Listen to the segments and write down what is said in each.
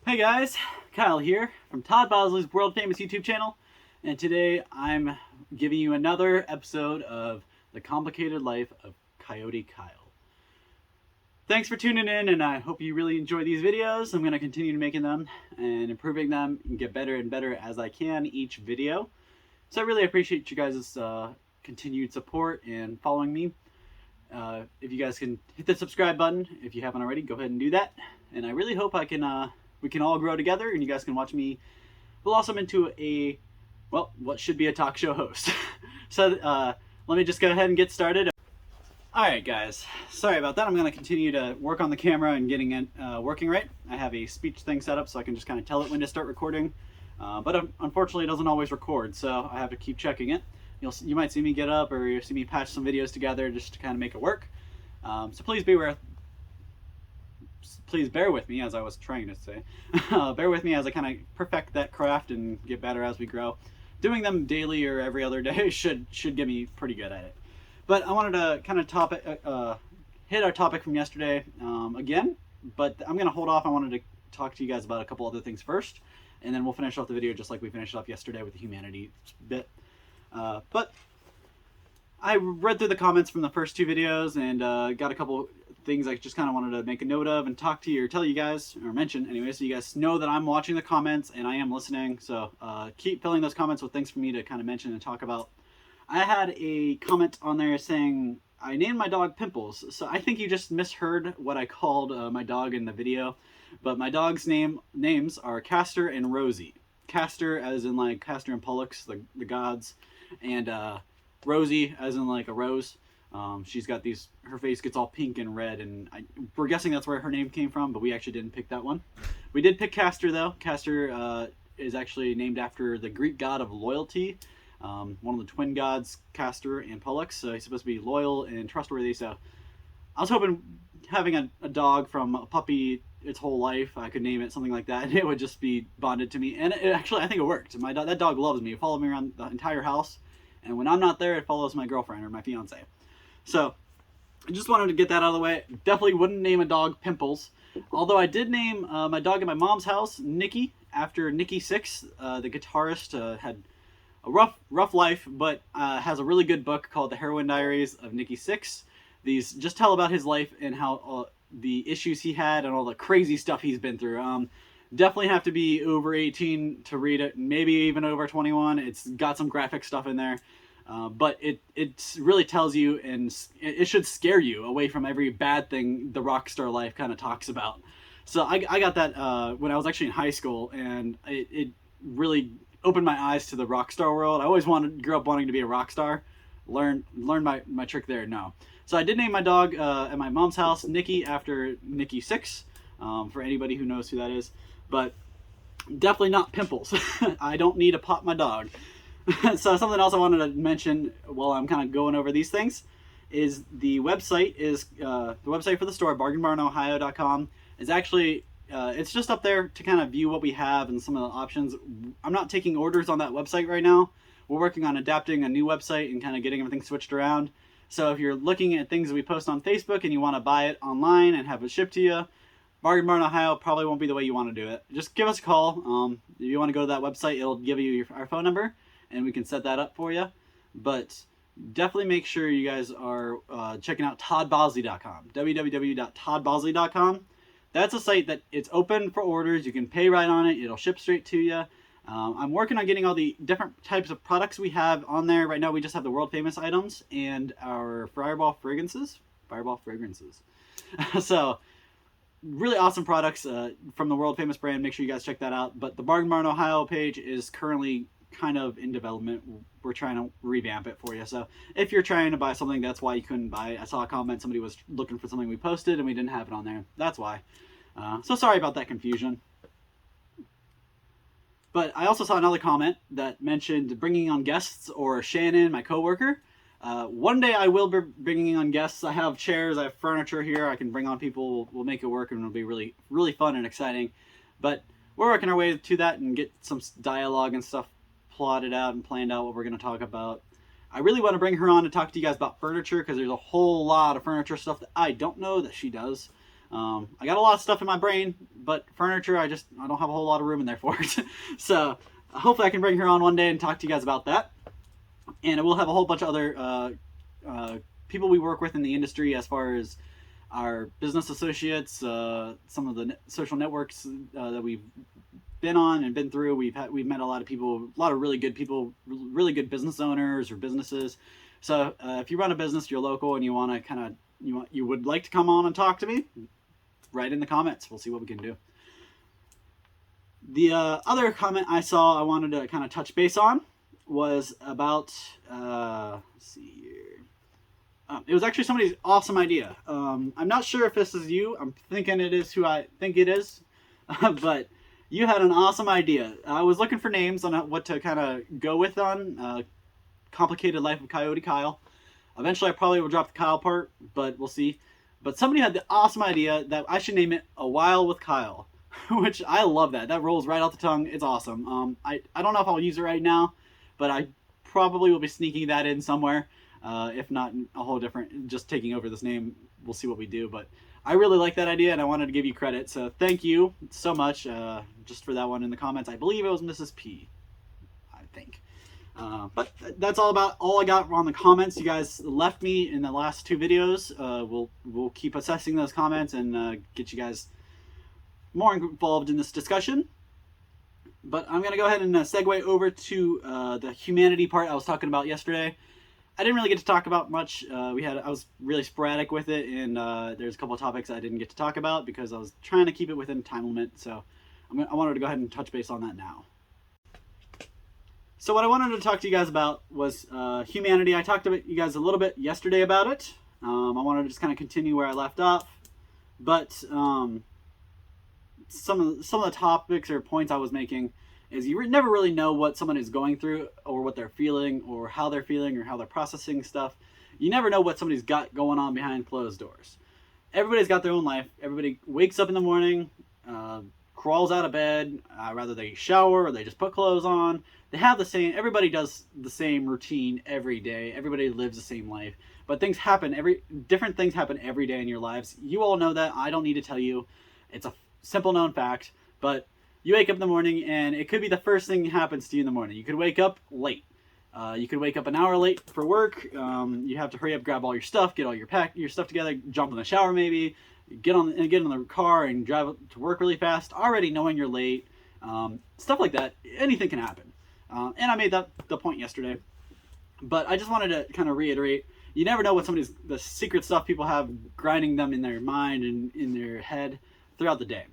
Hey guys, Kyle here from Todd Bosley's world famous YouTube channel, and today I'm giving you another episode of The Complicated Life of Coyote Kyle. Thanks for tuning in, and I hope you really enjoy these videos. I'm going to continue making them and improving them and get better and better as I can each video. So I really appreciate you guys' continued support and following me. If you guys can hit the subscribe button if you haven't already, go ahead and do that. And I really hope we can all grow together and you guys can watch me blossom into what should be a talk show host. So let me just go ahead and get started. Alright guys, sorry about that. I'm going to continue to work on the camera and getting it working right. I have a speech thing set up so I can just kind of tell it when to start recording. But unfortunately it doesn't always record, so I have to keep checking it. You might see me get up or you'll see me patch some videos together just to kind of make it work. So please bear with me, as I was trying to say. Bear with me as I kind of perfect that craft and get better as we grow. Doing them daily or every other day should get me pretty good at it. But I wanted to kind of hit our topic from yesterday again, but I'm going to hold off. I wanted to talk to you guys about a couple other things first, and then we'll finish off the video just like we finished up yesterday with the humanity bit. But I read through the comments from the first two videos and got a couple things I just kind of wanted to make a note of and talk to you or tell you guys, or mention anyway, so you guys know that I'm watching the comments and I am listening. So keep filling those comments with things for me to kind of mention and talk about. I had a comment on there saying I named my dog Pimples. So I think you just misheard what I called my dog in the video. But my dog's names are Castor and Rosie. Castor as in like Castor and Pollux, the gods, and Rosie as in like a rose. She's got her face gets all pink and red, and we're guessing that's where her name came from, but we actually didn't pick that one. We did pick Castor though. Castor is actually named after the Greek god of loyalty. One of the twin gods, Castor and Pollux. So he's supposed to be loyal and trustworthy. So I was hoping having a dog from a puppy its whole life, I could name it something like that, and it would just be bonded to me. And actually, I think it worked. That dog loves me. It followed me around the entire house, and when I'm not there, it follows my girlfriend or my fiance. So I just wanted to get that out of the way. Definitely wouldn't name a dog Pimples, although I did name my dog at my mom's house Nikki after Nikki Sixx, the guitarist. Had a rough life, but has a really good book called The Heroin Diaries of Nikki Sixx. These just tell about his life and how the issues he had and all the crazy stuff he's been through. Definitely have to be over 18 to read it, maybe even over 21. It's got some graphic stuff in there, but it really tells you, and it should scare you away from every bad thing the rock star life kind of talks about. So I got that when I was actually in high school, and it really opened my eyes to the rock star world. I always grew up wanting to be a rock star. Learn my trick there. No. So I did name my dog at my mom's house Nikki after Nikki Sixx, for anybody who knows who that is. But definitely not Pimples. I don't need to pop my dog. So something else I wanted to mention while I'm kind of going over these things is the website for the store, bargainbarnohio.com, is actually it's just up there to kind of view what we have and some of the options. I'm not taking orders on that website right now. We're working on adapting a new website and kind of getting everything switched around. So if you're looking at things that we post on Facebook and you want to buy it online and have it shipped to you, Bargain Barn Ohio probably won't be the way you want to do it. Just give us a call. If you want to go to that website, it'll give you our phone number and we can set that up for you. But definitely make sure you guys are checking out toddbosley.com, www.toddbosley.com. That's a site that it's open for orders. You can pay right on it. It'll ship straight to you. I'm working on getting all the different types of products we have on there. Right now we just have the world famous items and our Fireball fragrances. So really awesome products from the world famous brand. Make sure you guys check that out. But the Bargain Barn Ohio page is currently kind of in development. We're trying to revamp it for you. So if you're trying to buy something, that's why you couldn't buy it. I saw a comment, somebody was looking for something we posted and we didn't have it on there. That's why. So sorry about that confusion. But I also saw another comment that mentioned bringing on guests, or Shannon, my coworker. One day I will be bringing on guests. I have chairs, I have furniture here. I can bring on people. We'll make it work, and it'll be really, really fun and exciting. But we're working our way to that and get some dialogue and stuff plotted out and planned out what we're going to talk about. I really want to bring her on to talk to you guys about furniture, because there's a whole lot of furniture stuff that I don't know that she does. I got a lot of stuff in my brain, but furniture, I don't have a whole lot of room in there for it. So hopefully I can bring her on one day and talk to you guys about that. And we'll have a whole bunch of other people we work with in the industry, as far as our business associates, some of the social networks that we've been on and been through. We've met a lot of people, a lot of really good people, really good business owners or businesses. So if you run a business, you're local, and you want to you would like to come on and talk to me, write in the comments. We'll see what we can do. The other comment I saw I wanted to kind of touch base on was about, let's see here. It was actually somebody's awesome idea. I'm not sure if this is you. I'm thinking it is who I think it is. But you had an awesome idea. I was looking for names on what to kind of go with on Complicated Life of Coyote Kyle. Eventually I probably will drop the Kyle part, but we'll see. But somebody had the awesome idea that I should name it A While with Kyle, which I love that. That rolls right off the tongue. It's awesome. I don't know if I'll use it right now, but I probably will be sneaking that in somewhere. If not a whole different, just taking over this name. We'll see what we do. But I really like that idea, and I wanted to give you credit. So thank you so much just for that one in the comments. I believe it was Mrs. P, I think. But that's all I got on the comments you guys left me in the last two videos. We'll keep assessing those comments and get you guys more involved in this discussion. But I'm going to go ahead and segue over to the humanity part I was talking about yesterday. I didn't really get to talk about much. I was really sporadic with it, and there's a couple of topics I didn't get to talk about because I was trying to keep it within time limit. So I wanted to go ahead and touch base on that now. So what I wanted to talk to you guys about was humanity. I talked to you guys a little bit yesterday about it. I wanted to just kind of continue where I left off. But some of the topics or points I was making is you never really know what someone is going through, or what they're feeling, or how they're feeling, or how they're processing stuff. You never know what somebody's got going on behind closed doors. Everybody's got their own life. Everybody wakes up in the morning, crawls out of bed, rather they shower or they just put clothes on. Everybody does the same routine every day. Everybody lives the same life. But different things happen every day in your lives. You all know that. I don't need to tell you. It's a simple known fact. But you wake up in the morning, and it could be the first thing that happens to you in the morning. You could wake up late. You could wake up an hour late for work. You have to hurry up, grab all your stuff, get all your stuff together, jump in the shower maybe, get in the car and drive to work really fast, already knowing you're late. Stuff like that. Anything can happen. And I made the point yesterday. But I just wanted to kind of reiterate, you never know what the secret stuff people have grinding them in their mind and in their head throughout the day.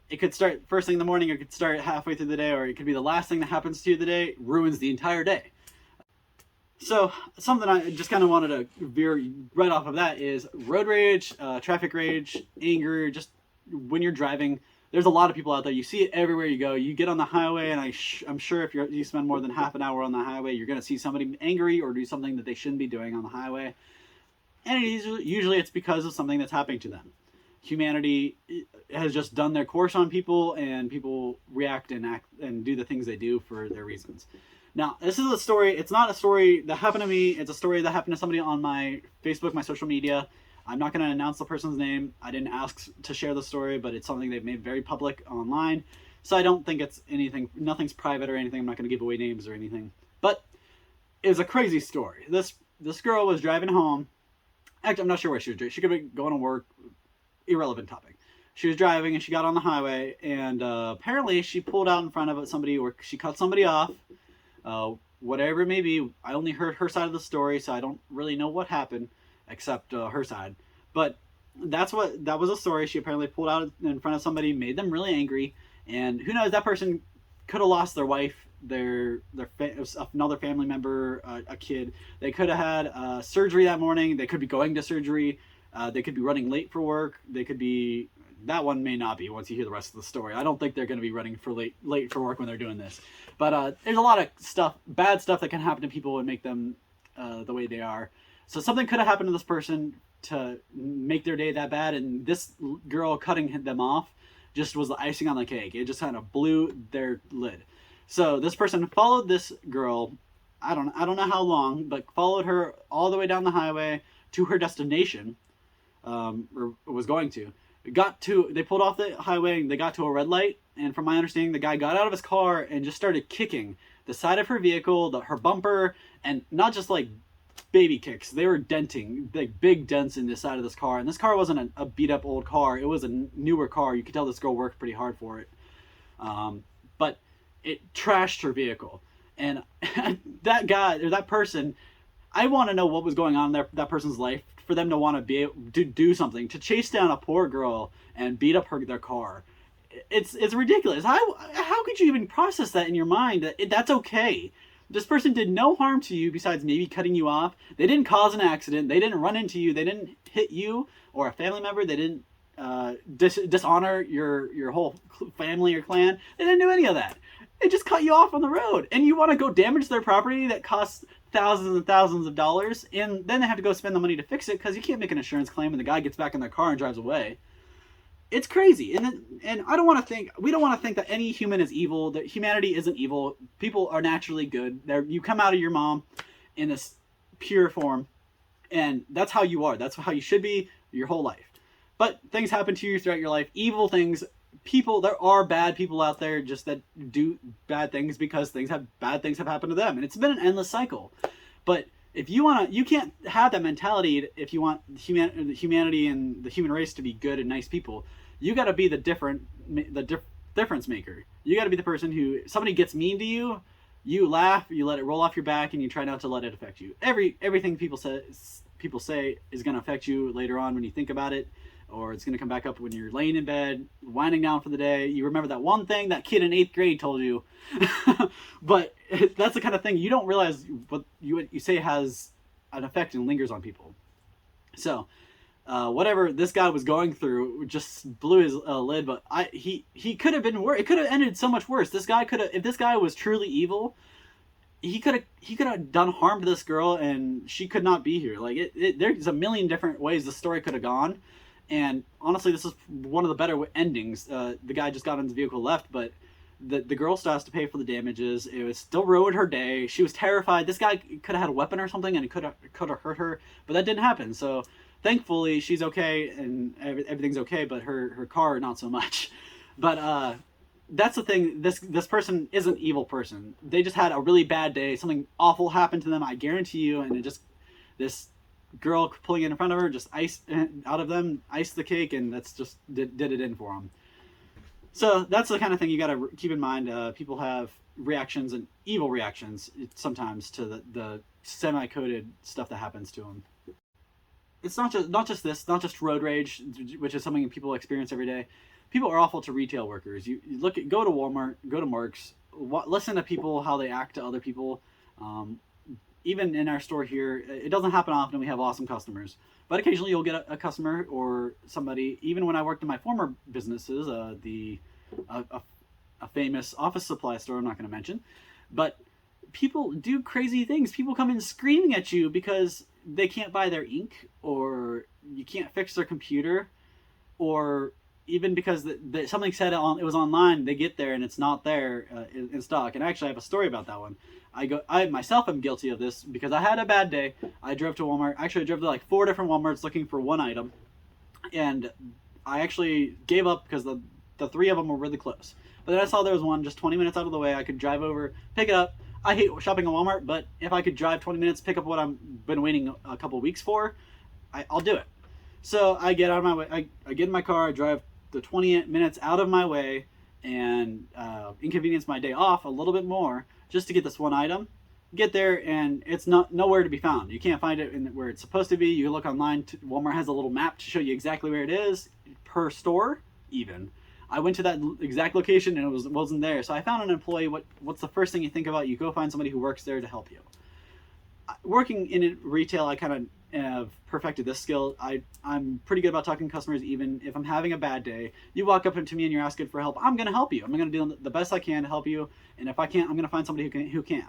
It could start first thing in the morning, or it could start halfway through the day, or it could be the last thing that happens to you the day, ruins the entire day. So something I just kind of wanted to veer right off of that is road rage, traffic rage, anger. Just when you're driving, there's a lot of people out there. You see it everywhere you go. You get on the highway, and I'm sure if you spend more than half an hour on the highway, you're going to see somebody angry or do something that they shouldn't be doing on the highway. And usually it's because of something that's happening to them. Humanity has just done their course on people, and people react and act and do the things they do for their reasons. Now, this is a story. It's not a story that happened to me. It's a story that happened to somebody on my Facebook, my social media. I'm not going to announce the person's name. I didn't ask to share the story, but it's something they've made very public online. So I don't think it's anything. Nothing's private or anything. I'm not going to give away names or anything. But it was a crazy story. This girl was driving home. Actually, I'm not sure where she was. She could be going to work. Irrelevant topic. She was driving, and she got on the highway, and apparently she pulled out in front of somebody, or she cut somebody off. Whatever it may be. I only heard her side of the story, so I don't really know what happened except her side. But that was a story. She apparently pulled out in front of somebody, made them really angry, and who knows, that person could have lost their wife, another family member, a kid. They could have had surgery that morning. They could be going to surgery. They could be running late for work. That one may not be once you hear the rest of the story. I don't think they're going to be running late for work when they're doing this. But there's a lot of bad stuff that can happen to people and make them the way they are. So something could have happened to this person to make their day that bad, and this girl cutting them off just was the icing on the cake. It just kind of blew their lid. So this person followed this girl, I don't know how long, but followed her all the way down the highway to her destination, or was going to. They pulled off the highway and they got to a red light. And from my understanding, the guy got out of his car and just started kicking the side of her vehicle, her bumper, and not just like baby kicks. They were denting, like big dents in the side of this car. And this car wasn't a beat up old car. It was a newer car. You could tell this girl worked pretty hard for it. But it trashed her vehicle. And that guy, or that person, I want to know what was going on in that person's life for them to want to be able to do something, to chase down a poor girl and beat up their car. It's ridiculous. How could you even process that in your mind? That's okay. This person did no harm to you besides maybe cutting you off. They didn't cause an accident. They didn't run into you. They didn't hit you or a family member. They didn't dishonor your whole family or clan. They didn't do any of that. They just cut you off on the road. And you want to go damage their property that costs thousands and thousands of dollars, and then they have to go spend the money to fix it because you can't make an insurance claim when the guy gets back in their car and drives away. It's crazy. And I don't want to think, we don't want to think that any human is evil, that humanity isn't evil. People are naturally good. You come out of your mom in this pure form, and that's how you are. That's how you should be your whole life. But things happen to you throughout your life. Evil things, there are bad people out there just that do bad things because bad things have happened to them. And it's been an endless cycle. But if you can't have that mentality if you want humanity and the human race to be good and nice people. You got to be the difference maker. You got to be the person who, somebody gets mean to you, you laugh, you let it roll off your back, and you try not to let it affect you. Everything people say is going to affect you later on when you think about it, or it's going to come back up when you're laying in bed, winding down for the day. You remember that one thing that kid in 8th grade told you. But that's the kind of thing you don't realize what you say has an effect and lingers on people. So whatever this guy was going through just blew his lid, but he could have been worse. It could have ended so much worse. If this guy was truly evil, he could have done harm to this girl, and she could not be here. Like there's a million different ways the story could have gone. And honestly, this is one of the better endings. The guy just got in his vehicle, left, but the girl still has to pay for the damages. It was still ruined her day. She was terrified. This guy could have had a weapon or something, and it could have hurt her, but that didn't happen. So thankfully, she's okay, and everything's okay. But her car, not so much. But that's the thing. This person is an evil person. They just had a really bad day. Something awful happened to them, I guarantee you, and this girl pulling it in front of her just iced the cake, and that's just did it in for them. So that's the kind of thing you got to keep in mind. People have reactions, and evil reactions sometimes, to the semi-coded stuff that happens to them. It's not just road rage, which is something people experience every day. People are awful to retail workers. You go to Walmart, go to Mark's, listen to people, how they act to other people. Even in our store here, it doesn't happen often. We have awesome customers, but occasionally you'll get a customer or somebody. Even when I worked in my former businesses, a famous office supply store, I'm not going to mention, but people do crazy things. People come in screaming at you because they can't buy their ink, or you can't fix their computer, or even because something said it was online. They get there and it's not there in stock. And actually, I have a story about that one. I myself am guilty of this because I had a bad day. I drove to Walmart. Actually, I drove to like 4 different Walmarts looking for one item, and I actually gave up because the 3 of them were really close. But then I saw there was one just 20 minutes out of the way. I could drive over, pick it up. I hate shopping at Walmart, but if I could drive 20 minutes, pick up what I've been waiting a couple weeks for, I'll do it. So I get out of my way. I get in my car. I drive the 20 minutes out of my way and inconvenience my day off a little bit more just to get this one item. Get there and it's nowhere to be found. You can't find it where it's supposed to be. You look online. Walmart has a little map to show you exactly where it is per store. Even I went to that exact location and it wasn't there. So I found an employee. What's the first thing you think about? You go find somebody who works there to help you. Working in retail, I kind of have perfected this skill. I'm pretty good about talking to customers, even if I'm having a bad day. You walk up to me and you're asking for help, I'm going to help you. I'm going to do the best I can to help you, and if I can't, I'm going to find somebody who can.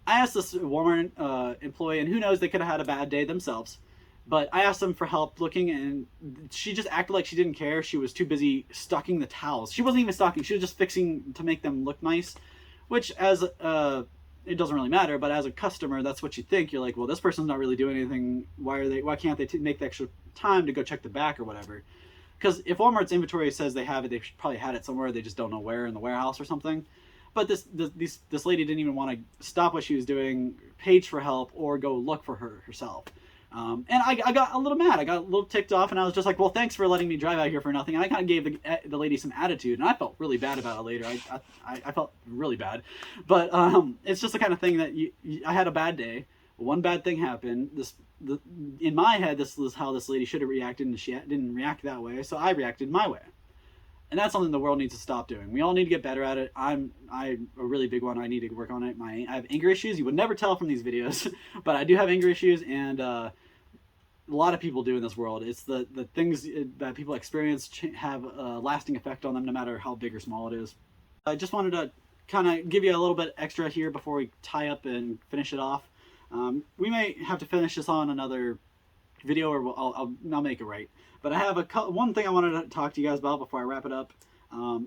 I asked this Walmart employee, and who knows, they could have had a bad day themselves, but I asked them for help looking, and she just acted like she didn't care. She was too busy stocking the towels. She wasn't even stocking. She was just fixing to make them look nice, which as it doesn't really matter, but as a customer, that's what you think. You're like, well, this person's not really doing anything. Why can't they make the extra time to go check the back or whatever? Because if Walmart's inventory says they have it, they probably had it somewhere. They just don't know where, in the warehouse or something. But this lady didn't even want to stop what she was doing, page for help, or go look for herself. And I got a little mad. I got a little ticked off, and I was just like, well, thanks for letting me drive out here for nothing. And I kind of gave the lady some attitude, and I felt really bad about it later. I felt really bad. But it's just the kind of thing that I had a bad day. One bad thing happened. In my head, this was how this lady should have reacted, and she didn't react that way, so I reacted my way. And that's something the world needs to stop doing. We all need to get better at it. I'm a really big one. I need to work on it. I have anger issues. You would never tell from these videos, but I do have anger issues, and a lot of people do in this world. It's the things that people experience have a lasting effect on them, no matter how big or small it is. I just wanted to kind of give you a little bit extra here before we tie up and finish it off. We may have to finish this on another video, or I'll make it right. But I have one thing I wanted to talk to you guys about before I wrap it up.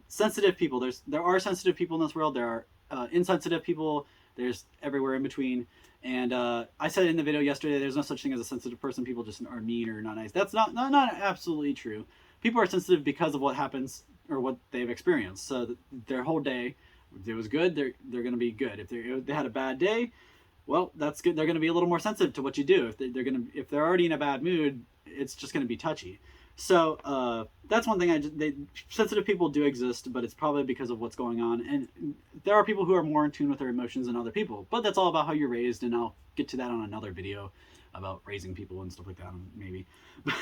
Sensitive people. There are sensitive people in this world. There are insensitive people. There's everywhere in between. And I said in the video yesterday, there's no such thing as a sensitive person. People just are mean or not nice. That's not absolutely true. People are sensitive because of what happens or what they've experienced. So their whole day, if it was good, they're going to be good. If they had a bad day, well, that's good. They're going to be a little more sensitive to what you do. If they're already in a bad mood, it's just going to be touchy. So that's one thing. Sensitive people do exist, but it's probably because of what's going on. And there are people who are more in tune with their emotions than other people. But that's all about how you're raised, and I'll get to that on another video about raising people and stuff like that, maybe.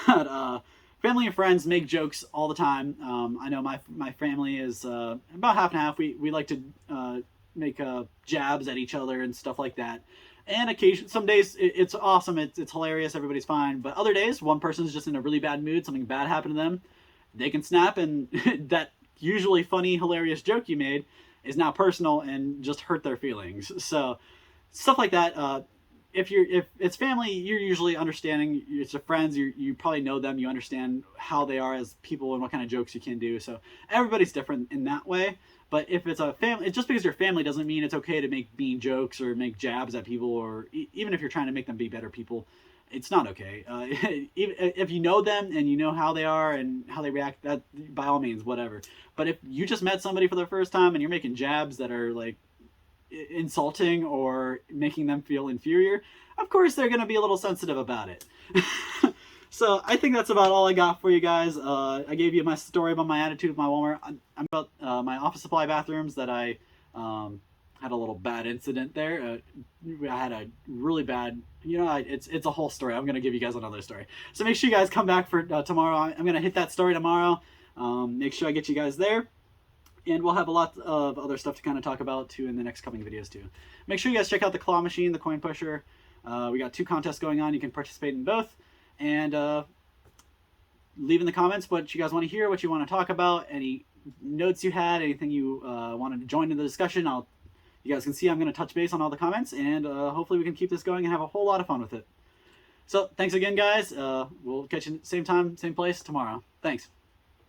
But family and friends make jokes all the time. I know my family is about half and half. We like to make jabs at each other and stuff like that. And some days it's awesome, it's hilarious, everybody's fine. But other days, one person's just in a really bad mood, something bad happened to them, they can snap, and that usually funny, hilarious joke you made is now personal and just hurt their feelings. So stuff like that. If it's family, you're usually understanding. It's your friends, you probably know them, you understand how they are as people and what kind of jokes you can do. So everybody's different in that way. But if it's a family, just because you're family doesn't mean it's okay to make mean jokes or make jabs at people, or even if you're trying to make them be better people, it's not okay. If you know them and you know how they are and how they react, that by all means, whatever. But if you just met somebody for the first time and you're making jabs that are like insulting or making them feel inferior, of course they're going to be a little sensitive about it. So I think that's about all I got for you guys. I gave you my story about my attitude with my Walmart. I'm about my office supply bathrooms that I had a little bad incident there. I had a really bad, it's a whole story. I'm going to give you guys another story. So make sure you guys come back for tomorrow. I'm going to hit that story tomorrow. Make sure I get you guys there. And we'll have a lot of other stuff to kind of talk about too in the next coming videos too. Make sure you guys check out the claw machine, the coin pusher. We got 2 contests going on. You can participate in both. And leave in the comments what you guys want to hear, what you want to talk about, any notes you had, anything you wanted to join in the discussion. You guys can see I'm going to touch base on all the comments, and hopefully we can keep this going and have a whole lot of fun with it. So thanks again, guys. We'll catch you same time, same place tomorrow. Thanks.